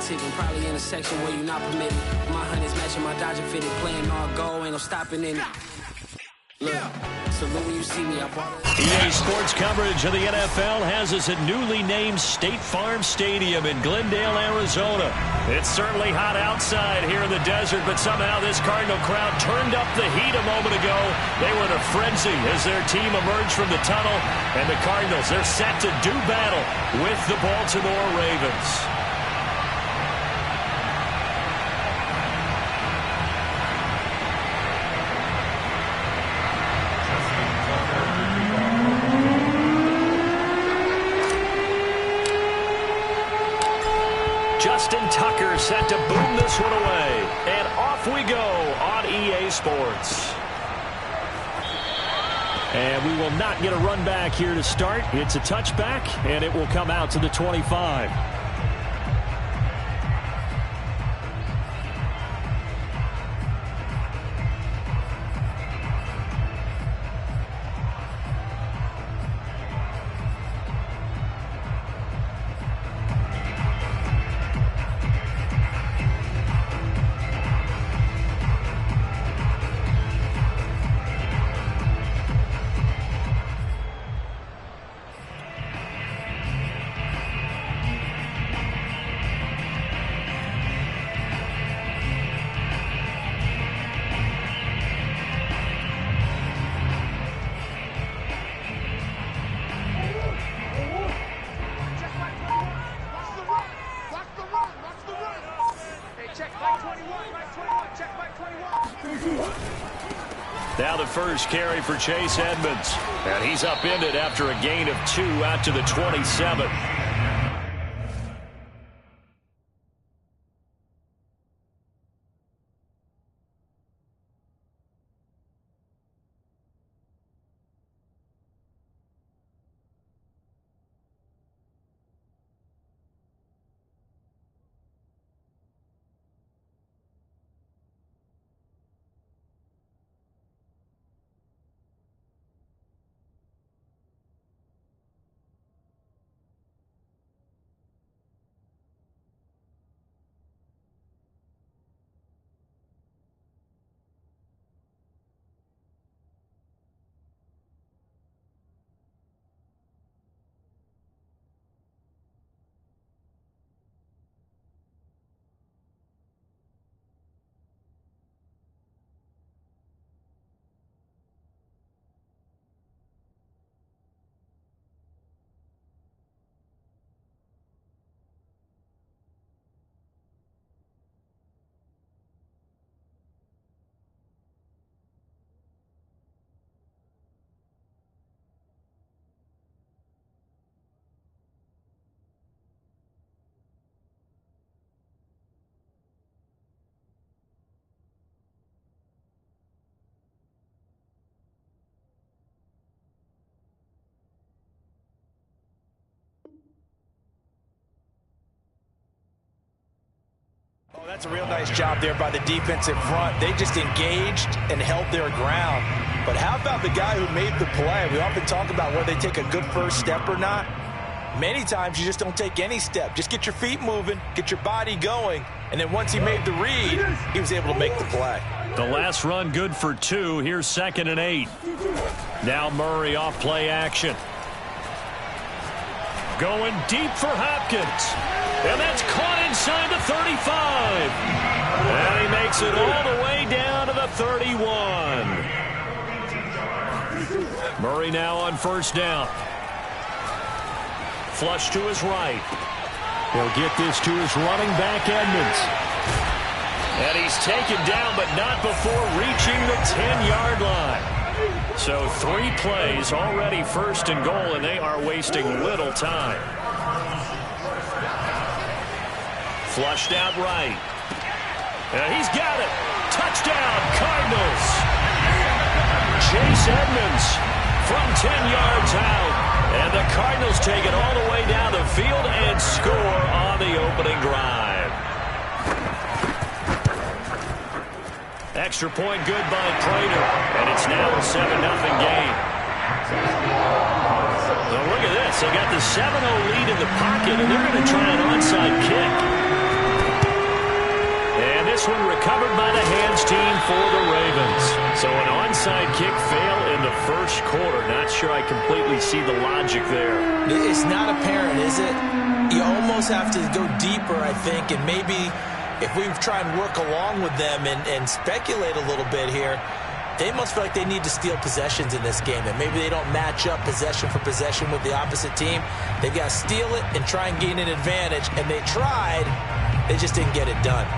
politic and probably in a section where you're not permitted. My honey's matching my Dodger fitted, playing all goal, ain't no stopping in it. Look, salute when you see me, I bought it. EA Sports coverage of the NFL has us at newly named State Farm Stadium in Glendale, Arizona. It's certainly hot outside here in the desert, but somehow this Cardinal crowd turned up the heat a moment ago. They were in a frenzy as their team emerged from the tunnel, and the Cardinals, they're set to do battle with the Baltimore Ravens. Justin Tucker set to boom this one away. And off we go on EA Sports. And we will not get a run back here to start. It's a touchback, and it will come out to the 25. Now the first carry for Chase Edmonds. And he's upended after a gain of 2 out to the 27. Oh, that's a real nice job there by the defensive front. They just engaged and held their ground. But how about the guy who made the play? We often talk about whether they take a good first step or not. Many times you just don't take any step. Just get your feet moving, get your body going, and then once he made the read, he was able to make the play. The last run good for 2. Here's 2nd and 8. Now Murray off play action. Going deep for Hopkins. And that's caught inside the 35. And he makes it all the way down to the 31. Murray now on first down. Flush to his right. He'll get this to his running back, Edmonds. And he's taken down, but not before reaching the 10-yard line. So 3 plays already first and goal, and they are wasting little time. Flushed out right. And he's got it. Touchdown, Cardinals. Chase Edmonds from 10 yards out. And the Cardinals take it all the way down the field and score on the opening drive. Extra point good by Prater. And it's now a 7-0 game. Now look at this. They got the 7-0 lead in the pocket, and they're going to try an onside kick. recovered by the hands team for the Ravens. So an onside kick fail in the first quarter. Not sure I completely see the logic there. It's not apparent, is it? You almost have to go deeper, I think, and maybe if we try and work along with them and speculate a little bit here, they must feel like they need to steal possessions in this game, and maybe they don't match up possession for possession with the opposite team. They've got to steal it and try and gain an advantage, and they tried. They just didn't get it done.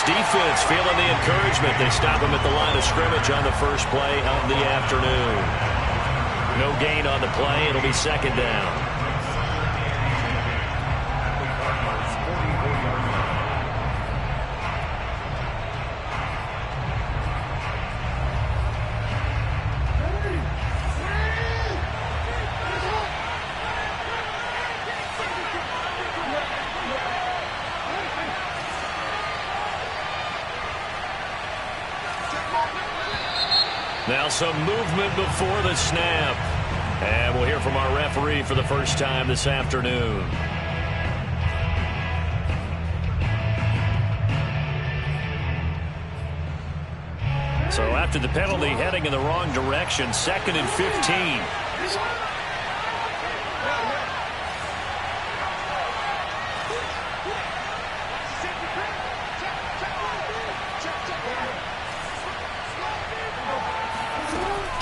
Defense feeling the encouragement. They stop him at the line of scrimmage on the first play of the afternoon. No gain on the play. It'll be second down. Now some movement before the snap. And we'll hear from our referee for the first time this afternoon. So after the penalty, heading in the wrong direction, 2nd and 15.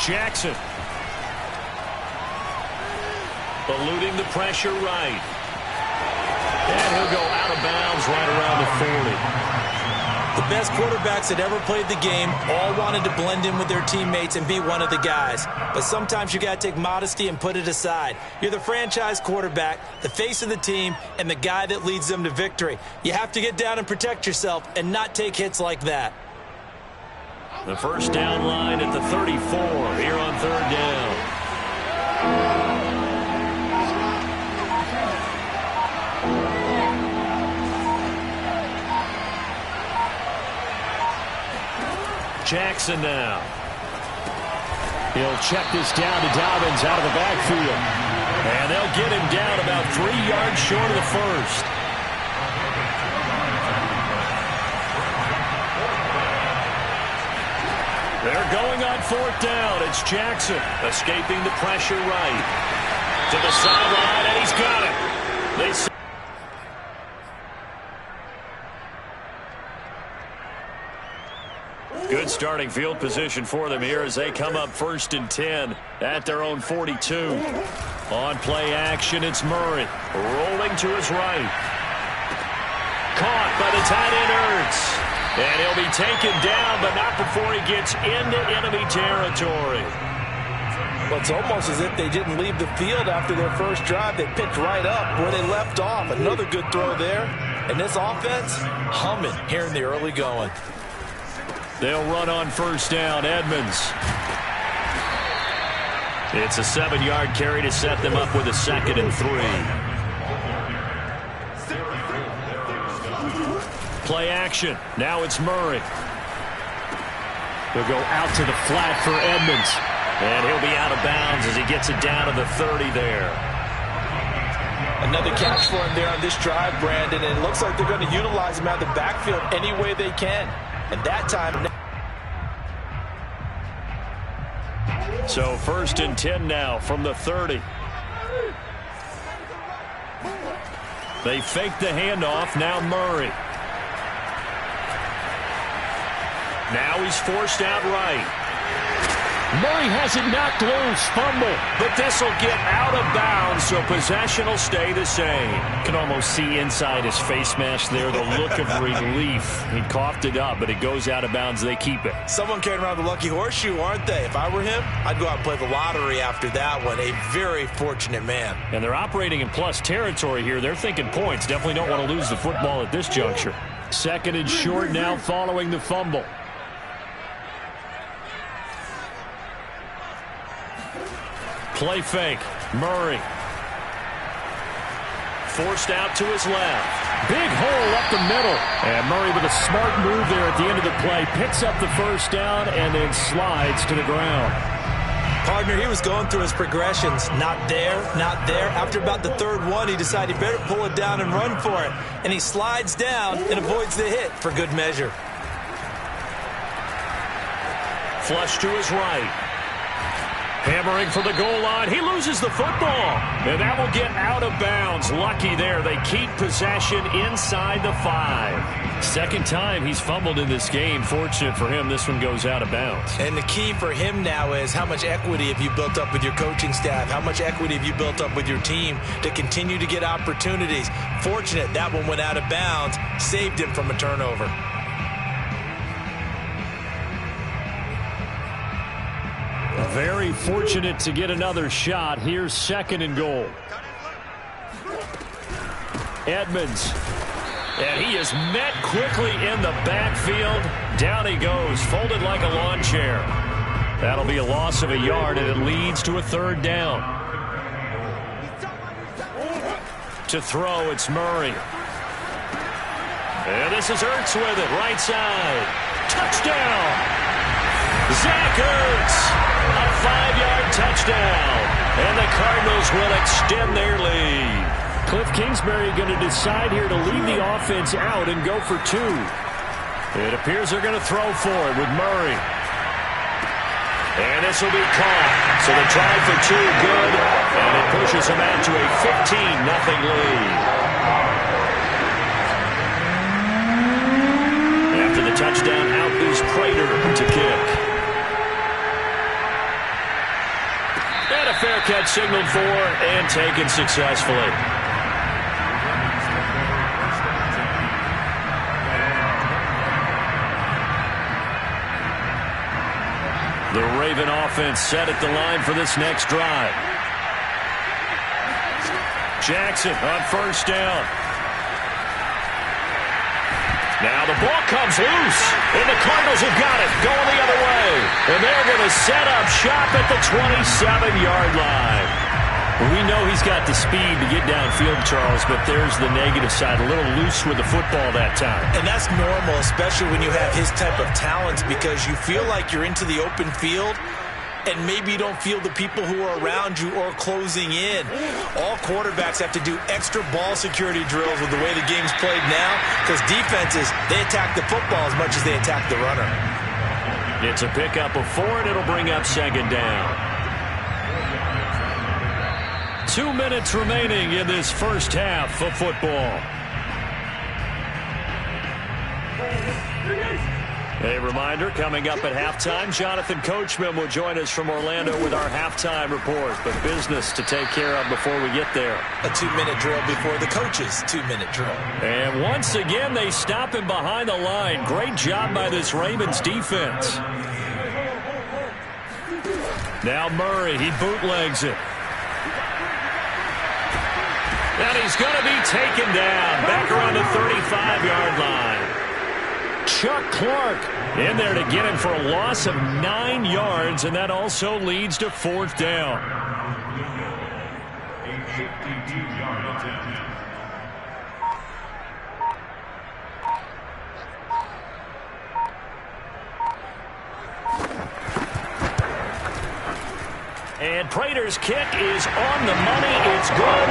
Jackson. Eluding the pressure right. And he'll go out of bounds right around the 40. The best quarterbacks that ever played the game all wanted to blend in with their teammates and be one of the guys. But sometimes you got to take modesty and put it aside. You're the franchise quarterback, the face of the team, and the guy that leads them to victory. You have to get down and protect yourself and not take hits like that. The first down line at the 34 here on 3rd down. Jackson now. He'll check this down to Dobbins out of the backfield. And they'll get him down about 3 yards short of the first. They're going on 4th down. It's Jackson escaping the pressure right. To the sideline, and he's got it. Good starting field position for them here as they come up 1st and 10 at their own 42. On play action, it's Murray. Rolling to his right. Caught by the tight end Ertz. And he'll be taken down, but not before he gets into enemy territory. Well, it's almost as if they didn't leave the field after their first drive. They picked right up where they left off. Another good throw there. And this offense, humming here in the early going. They'll run on 1st down. Edmonds. It's a 7-yard carry to set them up with a 2nd and 3. Play action. Now it's Murray. He'll go out to the flat for Edmonds. And he'll be out of bounds as he gets it down to the 30 there. Another catch for him there on this drive, Brandon. And it looks like they're going to utilize him out of the backfield any way they can. And that time... So 1st and 10 now from the 30. They fake the handoff. Now Murray. Now he's forced out right. Murray has it knocked loose. Fumble. But this will get out of bounds, so possession will stay the same. You can almost see inside his face mask there the look of relief. He coughed it up, but it goes out of bounds. They keep it. Someone carrying around the lucky horseshoe, aren't they? If I were him, I'd go out and play the lottery after that one. A very fortunate man. And they're operating in plus territory here. They're thinking points. Definitely don't want to lose the football at this juncture. 2nd and short now following the fumble. Play fake. Murray. Forced out to his left. Big hole up the middle. And Murray with a smart move there at the end of the play. Picks up the first down and then slides to the ground. Partner, he was going through his progressions. Not there, not there. After about the third one, he decided he better pull it down and run for it. And he slides down and avoids the hit for good measure. Flush to his right. Hammering for the goal line. He loses the football. And that will get out of bounds. Lucky there. They keep possession inside the 5. Second time he's fumbled in this game. Fortunate for him, this one goes out of bounds. And the key for him now is how much equity have you built up with your coaching staff? How much equity have you built up with your team to continue to get opportunities? Fortunate that one went out of bounds. Saved him from a turnover. Very fortunate to get another shot. Here's second and goal. Edmonds. And he is met quickly in the backfield. Down he goes, folded like a lawn chair. That'll be a loss of a yard, and it leads to a third down. To throw, it's Murray. And this is Ertz with it, right side. Touchdown! Zach Ertz! A 5-yard touchdown. And the Cardinals will extend their lead. Cliff Kingsbury going to decide here to leave the offense out and go for 2. It appears they're going to throw for it with Murray. And this will be caught. So the try for 2, good. And it pushes them out to a 15-0 lead. After the touchdown, out is Prater to kick. And a fair catch signaled for and taken successfully. The Raven offense set at the line for this next drive. Jackson on first down. Now the ball comes loose, and the Cardinals have got it going the other way. And they're going to set up shop at the 27-yard line. We know he's got the speed to get downfield, Charles, but there's the negative side, a little loose with the football that time. And that's normal, especially when you have his type of talents, because you feel like you're into the open field, and maybe you don't feel the people who are around you or closing in. All quarterbacks have to do extra ball security drills with the way the game's played now, because defenses, they attack the football as much as they attack the runner. It's a pickup of 4, and it'll bring up second down. 2 minutes remaining in this first half of football. A reminder, coming up at halftime, Jonathan Coachman will join us from Orlando with our halftime report. But business to take care of before we get there. A 2-minute drill before the coach's 2-minute drill. And once again, they stop him behind the line. Great job by this Ravens defense. Now Murray, he bootlegs it. And he's going to be taken down back around the 35-yard line. Chuck Clark in there to get him for a loss of 9 yards, and that also leads to fourth down. And Prater's kick is on the money. It's good.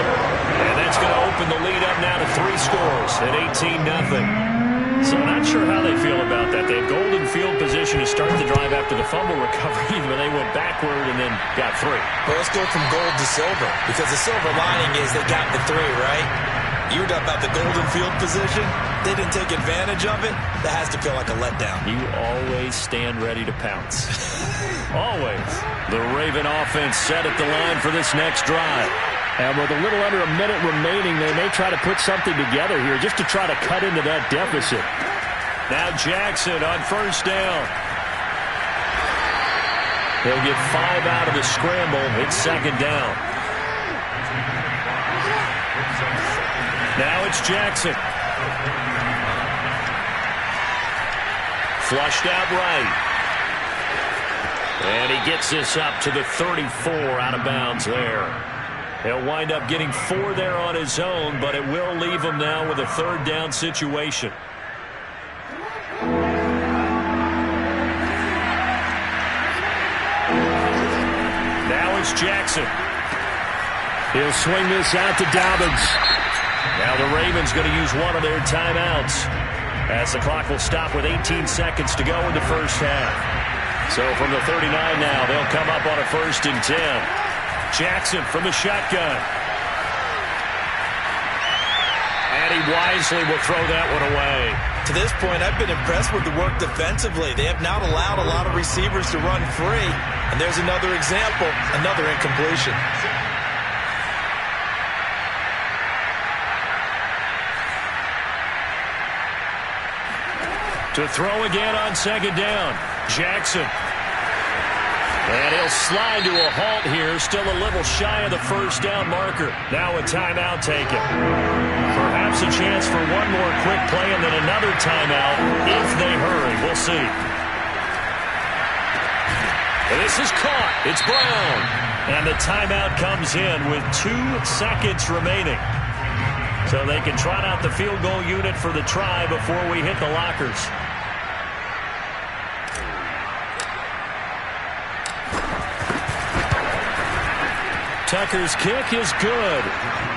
And that's going to open the lead up now to 3 scores at 18-0. So I'm not sure how they feel about that. They had golden field position to start the drive after the fumble recovery, but they went backward and then got 3. Well, let's go from gold to silver, because the silver lining is they got the 3, right? You were talking about the golden field position. They didn't take advantage of it. That has to feel like a letdown. You always stand ready to pounce. Always. The Raven offense set at the line for this next drive. And with a little under a minute remaining, they may try to put something together here just to try to cut into that deficit. Now Jackson on first down. He'll get 5 out of the scramble. It's second down. Now it's Jackson. Flushed out right. And he gets this up to the 34 out of bounds there. He'll wind up getting 4 there on his own, but it will leave him now with a 3rd down situation. Now it's Jackson. He'll swing this out to Dobbins. Now the Ravens going to use one of their timeouts, as the clock will stop with 18 seconds to go in the first half. So from the 39 now, they'll come up on a 1st and 10. Jackson from the shotgun. And he wisely will throw that one away. To this point, I've been impressed with the work defensively. They have not allowed a lot of receivers to run free. And there's another example, another incompletion. To throw again on 2nd down, Jackson. And he'll slide to a halt here, still a little shy of the 1st down marker. Now a timeout taken. Perhaps a chance for one more quick play and then another timeout if they hurry. We'll see. And this is caught. It's Brown. And the timeout comes in with 2 seconds remaining. So they can trot out the field goal unit for the try before we hit the lockers. Tucker's kick is good,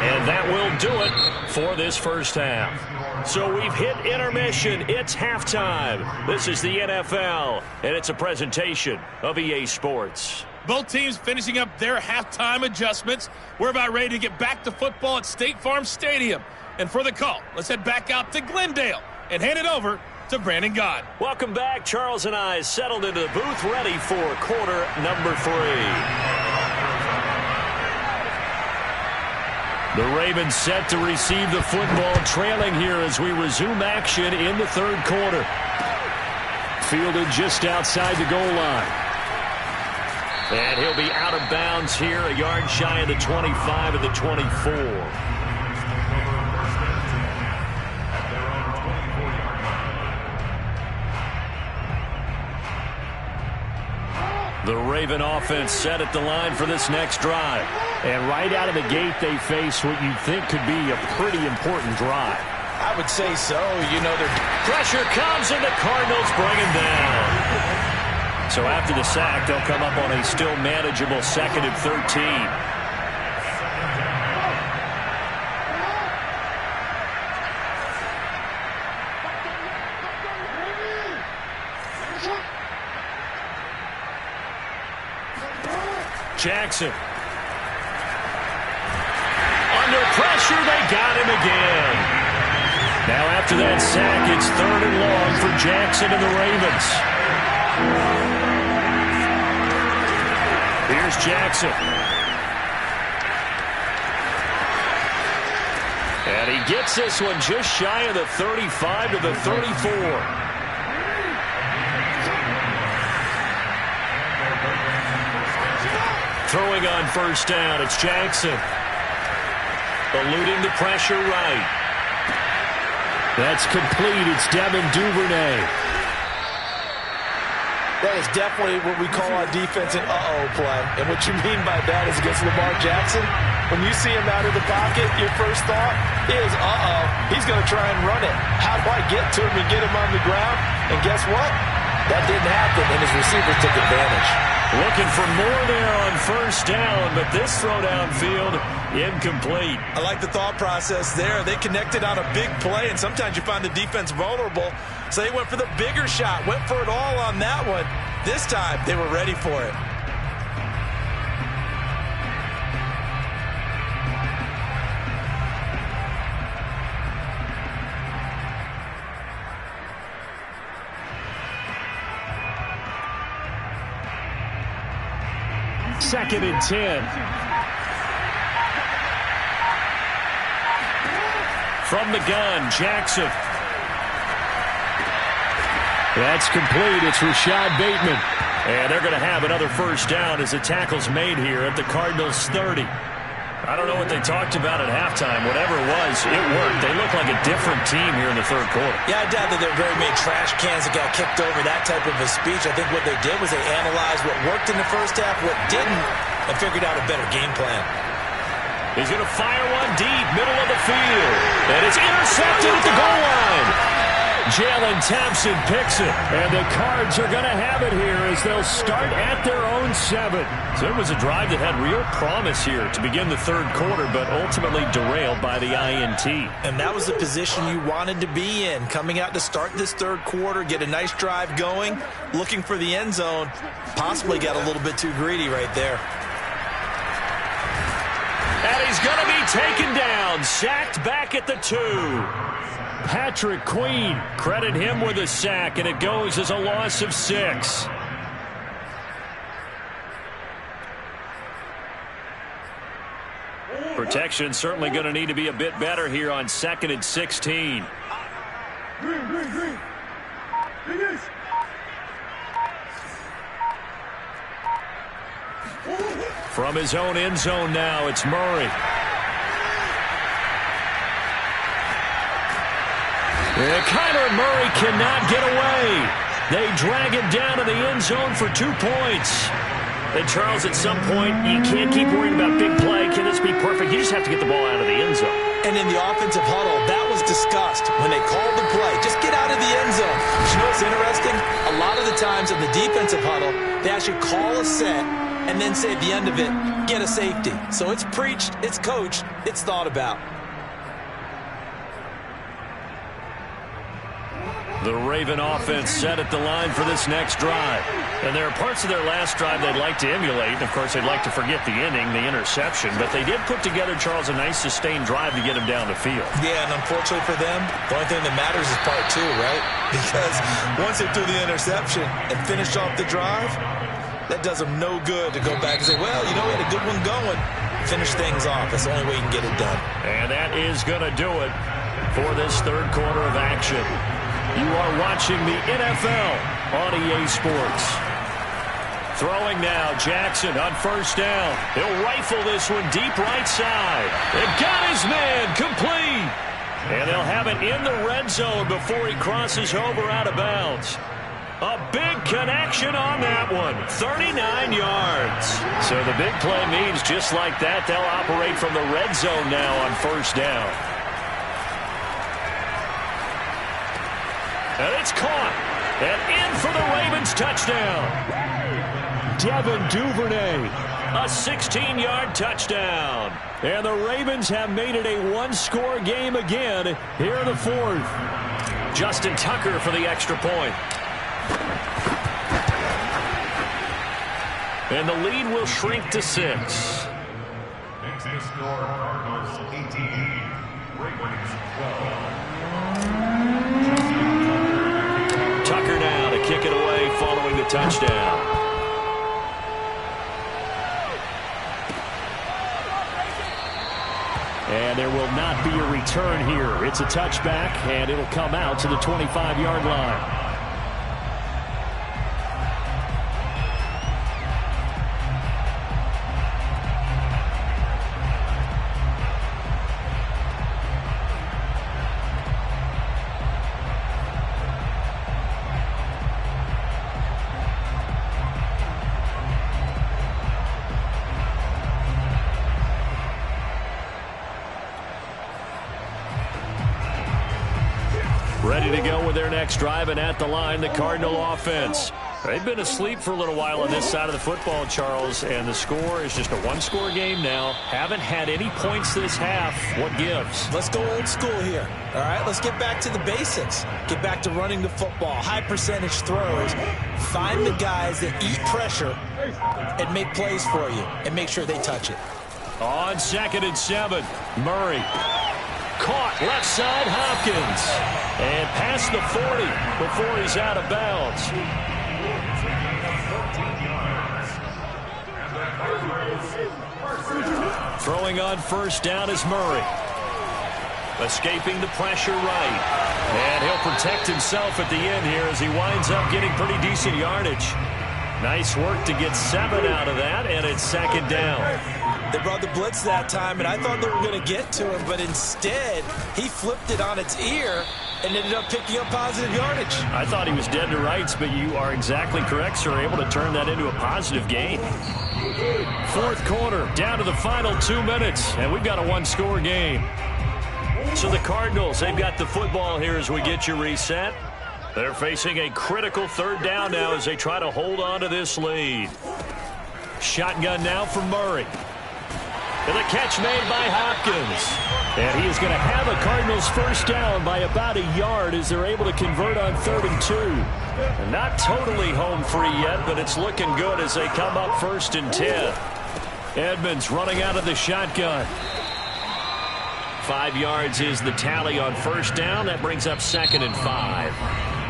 and that will do it for this first half. So we've hit intermission. It's halftime. This is the NFL, and it's a presentation of EA Sports. Both teams finishing up their halftime adjustments. We're about ready to get back to football at State Farm Stadium. And for the call, let's head back out to Glendale and hand it over to Brandon Gaudin. Welcome back. Charles and I settled into the booth, ready for quarter number 3. The Ravens set to receive the football, trailing here as we resume action in the 3rd quarter. Fielded just outside the goal line. And he'll be out of bounds here, a yard shy of the 25 of the 24. The Raven offense set at the line for this next drive. And right out of the gate, they face what you think could be a pretty important drive. I would say so. You know, pressure comes and the Cardinals bring him down. So after the sack, they'll come up on a still manageable 2nd and 13. Jackson. Under pressure, they got him again. Now after that sack, it's 3rd and long for Jackson and the Ravens. Here's Jackson. And he gets this one just shy of the 35 to the 34. Throwing on 1st down, it's Jackson. Eluding the pressure right. That's complete. It's Devin Duvernay. That is definitely what we call on defense an uh-oh play. And what you mean by that is against Lamar Jackson, when you see him out of the pocket, your first thought is, uh-oh, he's going to try and run it. How do I get to him and get him on the ground? And guess what? That didn't happen, and his receivers took advantage. Looking for more there on 1st down, but this throw downfield, incomplete. I like the thought process there. They connected on a big play, and sometimes you find the defense vulnerable. So they went for the bigger shot, went for it all on that one. This time, they were ready for it. Second and 10. From the gun, Jackson. That's complete. It's Rashad Bateman. And they're going to have another 1st down as the tackle's made here at the Cardinals 30. I don't know what they talked about at halftime. Whatever it was, it worked. They look like a different team here in the 3rd quarter. Yeah, I doubt that there were very many trash cans that got kicked over, that type of a speech. I think what they did was they analyzed what worked in the first half, what didn't, and figured out a better game plan. He's going to fire one deep, middle of the field. And it's intercepted at the goal line. Jalen Thompson picks it. And the Cards are going to have it here as they'll start at their own 7. So it was a drive that had real promise here to begin the third quarter, but ultimately derailed by the INT. And that was the position you wanted to be in. Coming out to start this third quarter, get a nice drive going, looking for the end zone. Possibly got a little bit too greedy right there. And he's going to be taken down, sacked back at the 2. Patrick Queen, credit him with a sack, and it goes as a loss of 6. Protection certainly going to need to be a bit better here on 2nd and 16. From his own end zone now, it's Murray. And Kyler Murray cannot get away. They drag him down to the end zone for 2 points. And Charles, at some point, you can't keep worrying about big play. Can this be perfect? You just have to get the ball out of the end zone. And in the offensive huddle, that was discussed when they called the play. Just get out of the end zone. But you know what's interesting? A lot of the times in the defensive huddle, they actually call a set and then say at the end of it, get a safety. So it's preached, it's coached, it's thought about. The Raven offense set at the line for this next drive. And there are parts of their last drive they'd like to emulate. Of course, they'd like to forget the inning, the interception. But they did put together, Charles, a nice sustained drive to get him down the field. Yeah, and unfortunately for them, the only thing that matters is part 2, right? Because once they threw the interception and finished off the drive, that does them no good to go back and say, well, you know, we had a good one going. Finish things off. That's the only way you can get it done. And that is going to do it for this third quarter of action. You are watching the NFL on EA Sports. Throwing now, Jackson on first down. He'll rifle this one deep right side. And got his man complete. And they'll have it in the red zone before he crosses over out of bounds. A big connection on that one. 39 yards. So the big play means just like that, they'll operate from the red zone now on first down. And it's caught. And in for the Ravens touchdown. Devin Duvernay. A 16-yard touchdown. And the Ravens have made it a one-score game again here in the fourth. Justin Tucker for the extra point. And the lead will shrink to 6. Next to score, Cardinals 18, Ravens 12. Tucker now to kick it away following the touchdown. And there will not be a return here. It's a touchback, and it'll come out to the 25-yard line. Ready to go with their next drive, and at the line, the Cardinal offense. They've been asleep for a little while on this side of the football, Charles, and the score is just a one-score game now. Haven't had any points this half. What gives? Let's go old school here. All right, let's get back to the basics. Get back to running the football, high percentage throws. Find the guys that eat pressure and make plays for you and make sure they touch it. On 2nd and 7, Murray. Caught left side, Hopkins. And past the 40 before he's out of bounds. Throwing on first down is Murray. Escaping the pressure right. And he'll protect himself at the end here as he winds up getting pretty decent yardage. Nice work to get 7 out of that, and it's 2nd down. They brought the blitz that time, and I thought they were going to get to him, but instead, he flipped it on its ear and ended up picking up positive yardage. I thought he was dead to rights, but you are exactly correct, sir. Able to turn that into a positive gain. Fourth quarter, down to the final 2 minutes, and we've got a one-score game. So the Cardinals, they've got the football here as we get you reset. They're facing a critical third down now as they try to hold on to this lead. Shotgun now for Murray. And the catch made by Hopkins. And he is going to have a Cardinals first down by about a yard as they're able to convert on 3rd and 2. And not totally home free yet, but it's looking good as they come up 1st and 10. Edmonds running out of the shotgun. 5 yards is the tally on first down. That brings up 2nd and 5.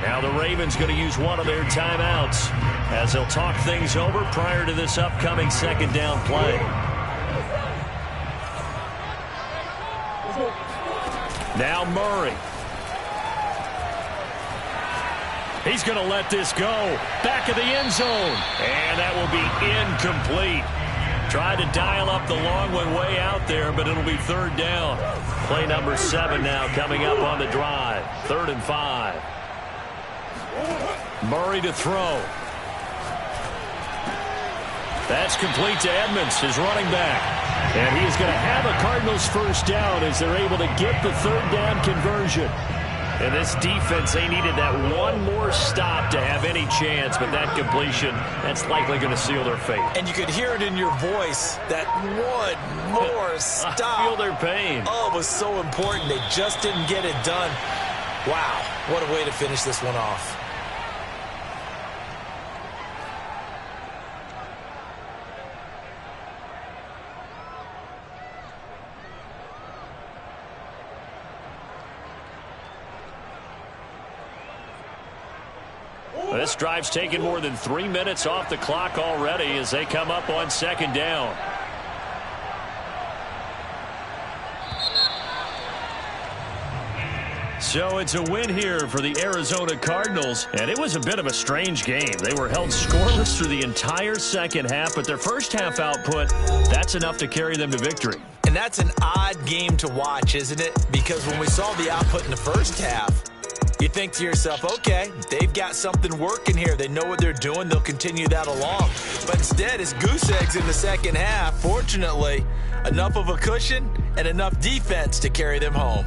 Now the Ravens going to use one of their timeouts as they'll talk things over prior to this upcoming 2nd down play. Now Murray. He's going to let this go. Back of the end zone. And that will be incomplete. Tried to dial up the long one way out there, but it'll be 3rd down. Play number 7 now coming up on the drive. 3rd and 5. Murray to throw. That's complete to Edmonds, his running back. And he is going to have a Cardinals first down as they're able to get the 3rd down conversion. And this defense, they needed that one more stop to have any chance, but that completion, that's likely going to seal their fate. And you could hear it in your voice, that one more stop. I feel their pain. Oh, it was so important. They just didn't get it done. Wow, what a way to finish this one off. This drive's taken more than 3 minutes off the clock already as they come up on 2nd down. So it's a win here for the Arizona Cardinals, and it was a bit of a strange game. They were held scoreless through the entire second half, but their first half output, that's enough to carry them to victory. And that's an odd game to watch, isn't it? Because when we saw the output in the first half, you think to yourself, okay, they've got something working here. They know what they're doing. They'll continue that along. But instead, it's goose eggs in the second half. Fortunately, enough of a cushion and enough defense to carry them home.